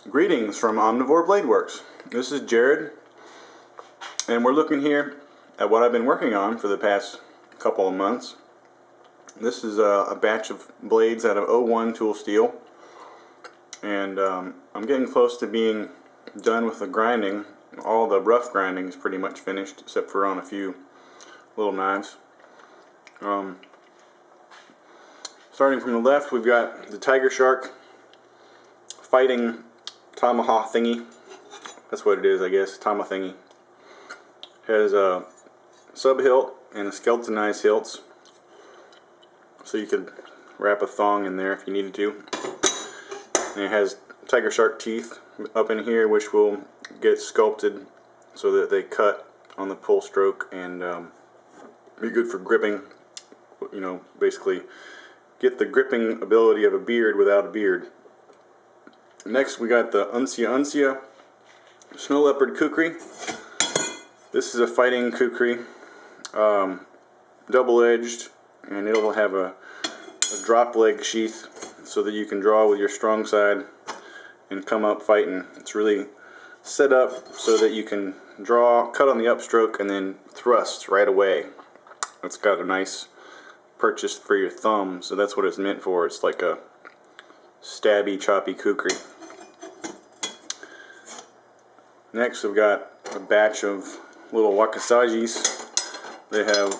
Greetings from Omnivore Blade Works. This is Jared, and we're looking here at what I've been working on for the past couple of months. This is a batch of blades out of 01 tool steel, and I'm getting close to being done with the grinding. All the rough grinding is pretty much finished, except for on a few little knives. Starting from the left, we've got the Tiger Shark fighting tomahawk thingy. That's what it is, I guess. Tomahawk thingy. Has a sub hilt and a skeletonized hilts, so you could wrap a thong in there if you needed to. And it has Tiger Shark teeth up in here, which will get sculpted so that they cut on the pull stroke and be good for gripping. You know, basically get the gripping ability of a beard without a beard. Next, we got the Uncia Snow Leopard Kukri. This is a fighting kukri, double-edged, and it'll have a drop leg sheath so that you can draw with your strong side and come up fighting. It's really set up so that you can draw, cut on the upstroke, and then thrust right away. It's got a nice purchase for your thumb, so that's what it's meant for. It's like a stabby, choppy kukri. Next, we've got a batch of little wakasajis. They have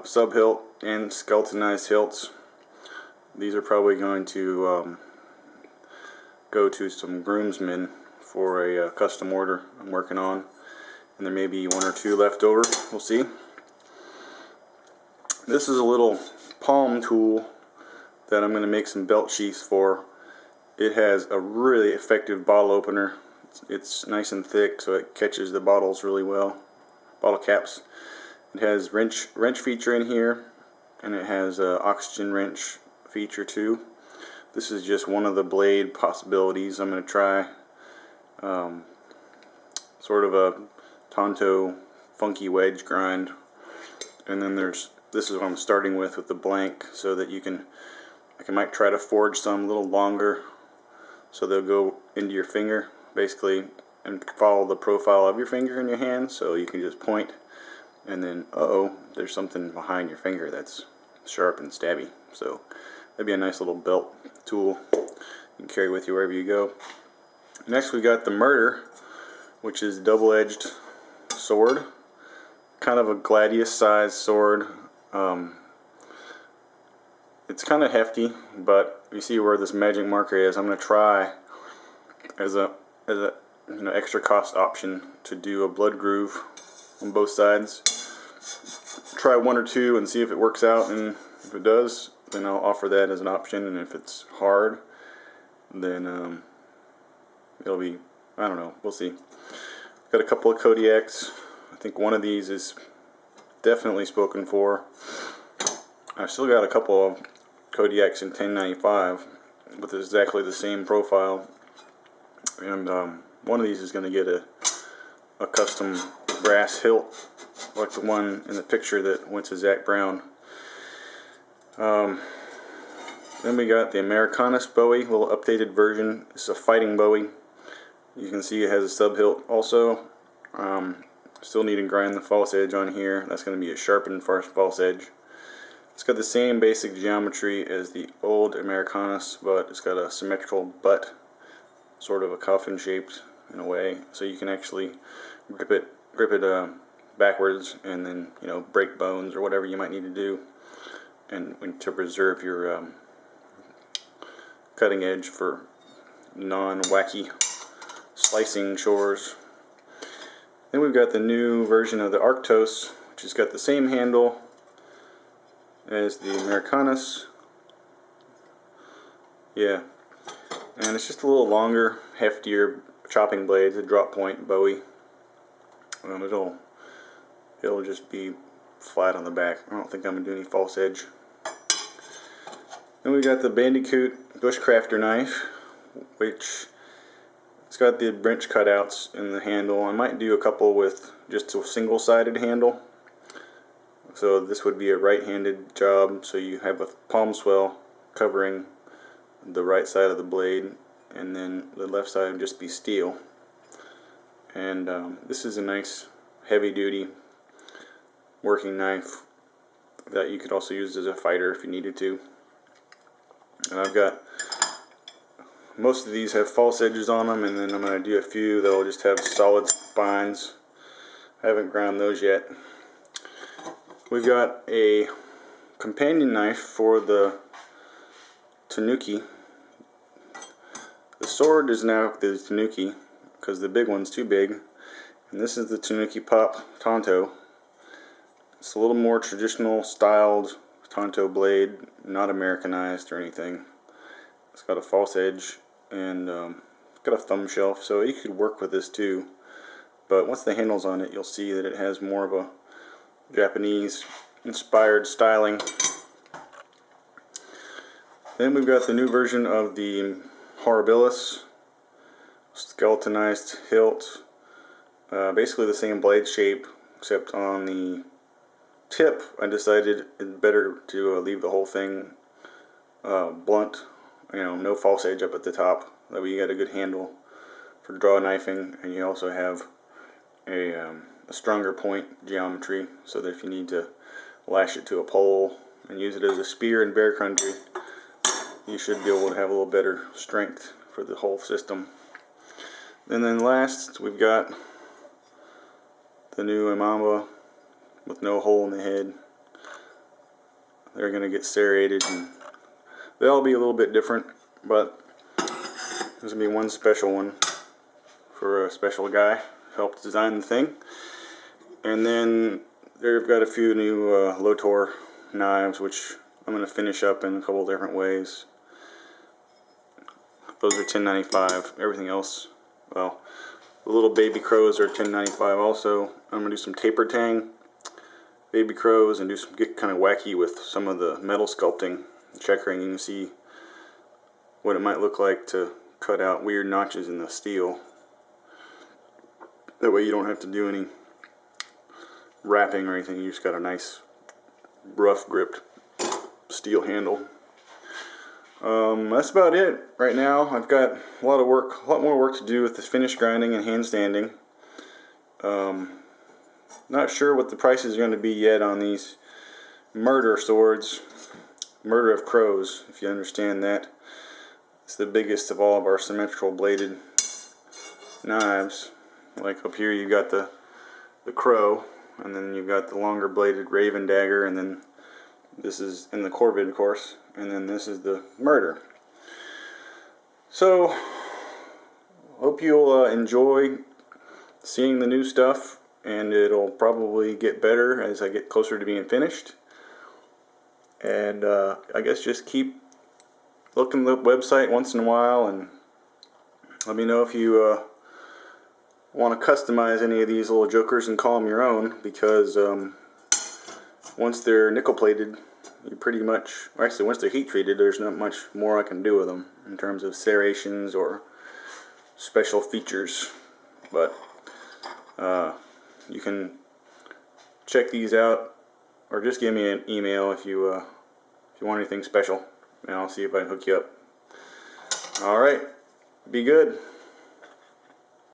sub hilt and skeletonized hilts. These are probably going to go to some groomsmen for a custom order I'm working on, and there may be one or two left over. We'll see. This is a little palm tool that I'm going to make some belt sheaths for. It has a really effective bottle opener. It's nice and thick, so it catches the bottles really well, bottle caps. It has wrench feature in here, and it has an oxygen wrench feature too. This is just one of the blade possibilities. I'm going to try sort of a Tonto funky wedge grind, and then this is what I'm starting with the blank, so that I might try to forge some a little longer so they'll go into your finger basically and follow the profile of your finger in your hand, so you can just point and then there's something behind your finger that's sharp and stabby. So that'd be a nice little belt tool you can carry with you wherever you go. Next, we got the Murder, which is double-edged sword, kind of a gladius sized sword. It's kind of hefty, but you see where this magic marker is. I'm going to try as a extra cost option to do a blood groove on both sides. Try one or two and see if it works out, and if it does, then I'll offer that as an option. And if it's hard, then it'll be, I don't know, we'll see. Got a couple of Kodiaks. I think one of these is definitely spoken for. I've still got a couple of Kodiaks in 1095 with exactly the same profile, and one of these is going to get a custom brass hilt like the one in the picture that went to Zach Brown. Then we got the Americanus Bowie, a little updated version. It's a fighting Bowie. You can see it has a sub hilt also. Still need to grind the false edge on here. That's going to be a sharpened false edge. It's got the same basic geometry as the old Americanus, but it's got a symmetrical butt, sort of a coffin shaped in a way, so you can actually grip it backwards, and then break bones or whatever you might need to do, and to preserve your cutting edge for non-wacky slicing chores. Then we've got the new version of the Arctos, which has got the same handle as the Americanus. Yeah, and it's just a little longer, heftier chopping blades, a drop point Bowie. It'll just be flat on the back. I don't think I'm gonna do any false edge. Then we got the Bandicoot Bushcrafter knife, which it's got the wrench cutouts in the handle. I might do a couple with just a single-sided handle. So this would be a right-handed job, so you have a palm swell covering the right side of the blade, and then the left side would just be steel. And this is a nice heavy-duty working knife that you could also use as a fighter if you needed to. And I've got, most of these have false edges on them, and then I'm going to do a few that'll just have solid spines. I haven't ground those yet. We've got a companion knife for the Tanuki. The sword is now the Tanuki because the big one's too big, and this is the Tanuki Pop Tanto. It's a little more traditional styled Tanto blade, not Americanized or anything. It's got a false edge and it's got a thumb shelf, so you could work with this too. But once the handle's on it, you'll see that it has more of a Japanese inspired styling. Then we've got the new version of the Horribilis, skeletonized hilt. Basically the same blade shape, except on the tip I decided it's better to leave the whole thing blunt, no false edge up at the top. That way you got a good handle for draw knifing, and you also have a stronger point geometry, so that if you need to lash it to a pole and use it as a spear in bear country, you should be able to have a little better strength for the whole system. And then last, we've got the new Imamba with no hole in the head. They're going to get serrated, and they'll all be a little bit different, but there's going to be one special one for a special guy who helped design the thing. And then they've got a few new Lotor knives, which I'm going to finish up in a couple different ways. Those are $10.95. Everything else, well, the little baby crows are $10.95 also. I'm going to do some taper tang baby crows and get kind of wacky with some of the metal sculpting, checkering. You can see what it might look like to cut out weird notches in the steel. That way you don't have to do any wrapping or anything. You just got a nice rough gripped steel handle. That's about it right now. I've got a lot more work to do with the finish grinding and hand sanding. Not sure what the prices are going to be yet on these murder swords, murder of crows, if you understand that. It's the biggest of all of our symmetrical bladed knives. Like up here you've got the crow, and then you've got the longer bladed raven dagger, and then this is in the Corvid, of course, and then this is the murder. So hope you'll enjoy seeing the new stuff, and it'll probably get better as I get closer to being finished. And I guess just keep looking at the website once in a while, and let me know if you want to customize any of these little jokers and call them your own, because once they're nickel plated, you pretty much, or actually once they're heat treated, there's not much more I can do with them in terms of serrations or special features. But you can check these out, or just give me an email if you want anything special, and I'll see if I can hook you up. Alright, be good.